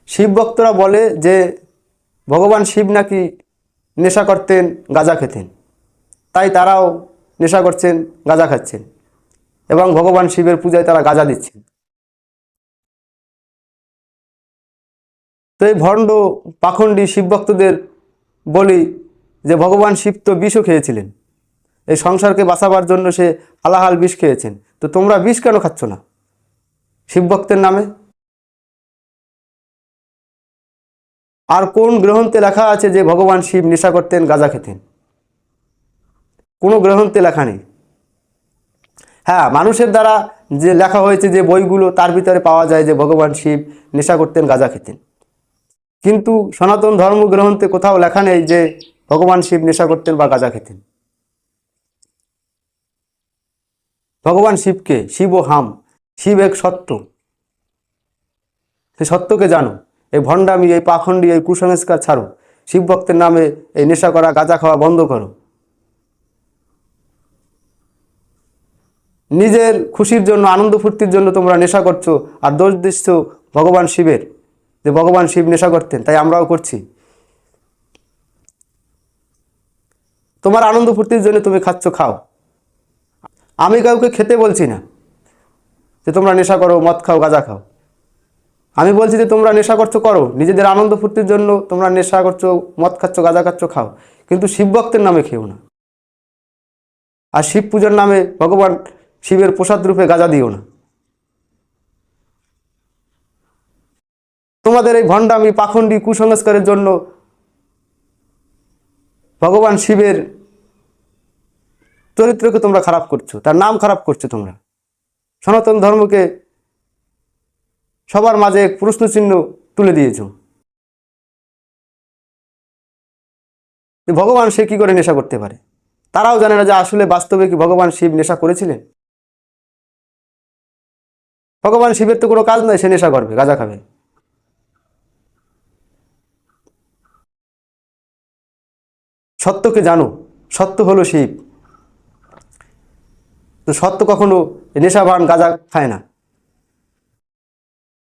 শিব ভক্তরা বলে যে ভগবান শিব নাকি নেশা করতেন, গাঁজা খেতেন, তাই তারাও নেশা করছেন, গাঁজা খাচ্ছেন এবং ভগবান শিবের পূজায় তারা গাঁজা দিচ্ছেন। তো এই ভণ্ড পাখণ্ডী শিব ভক্তদের বলি যে ভগবান শিব তো বিষও খেয়েছিলেন, এই সংসারকে বাঁচাবার জন্য সে হালাহাল বিষ খেয়েছেন, তো তোমরা বিষ কেন খাচ্ছ না শিব ভক্তের নামে? আর কোন গ্রন্থে লেখা আছে যে ভগবান শিব নেশা করতেন, গাঁজা খেতেন? কোনো গ্রন্থে লেখা নেই। হ্যাঁ, মানুষের দ্বারা যে লেখা হয়েছে যে বইগুলো, তার ভিতরে পাওয়া যায় যে ভগবান শিব নেশা করতেন, গাঁজা খেতেন, কিন্তু সনাতন ধর্মগ্রন্থে কোথাও লেখা নেই যে ভগবান শিব নেশা করতেন বা গাঁজা খেতেন। ভগবান শিবকে, শিব ও হাম, শিব এক সত্য, সেই সত্যকে জানো। এই ভণ্ডামি, এই পাখণ্ডী, এই কুসংস্কার ছাড়ো। শিব ভক্তের নামে এই নেশা করা, গাঁজা খাওয়া বন্ধ করো। নিজের খুশির জন্য, আনন্দ ফুর্তির জন্য তোমরা নেশা করছো, আর দোষ দিচ্ছ ভগবান শিবের, যে ভগবান শিব নেশা করতেন তাই আমরাও করছি। তোমার আনন্দ ফুর্তির জন্য তুমি খাচ্ছ, খাও। আমি কাউকে খেতে বলছি না যে তোমরা নেশা করো, মদ খাও, গাঁজা খাও। আমি বলছি যে তোমরা নেশা করছো, করো, নিজেদের আনন্দ ফুর্তির জন্য তোমরা নেশা করছো, মদ খাচ্ছ, গাঁজা খাচ্ছ, খাও, কিন্তু শিব ভক্তের নামে খেও না। আর শিব পূজার নামে ভগবান শিবের প্রসাদ রূপে গাঁজা দিও না। তোমাদের এই ভণ্ডামি, পাখণ্ডী, কুসংস্কারের জন্য ভগবান শিবের চরিত্রকে তোমরা খারাপ করছো, তার নাম খারাপ করছো। তোমরা সনাতন ধর্মকে সবার মাঝে এক প্রশ্নচিহ্ন তুলে দিয়েছো। ভগবান সে কি করে নেশা করতে পারে? তারাও জানে না যে আসলে বাস্তবে কি ভগবান শিব নেশা করেছিলেন। ভগবান শিবের তো কোনো কাজ নাই, সে নেশা করবে, গাঁজা খাবে। সত্যকে জানো, সত্য হলো শিব। তো সত্য কখনো নেশা ভান, গাঁজা খায় না।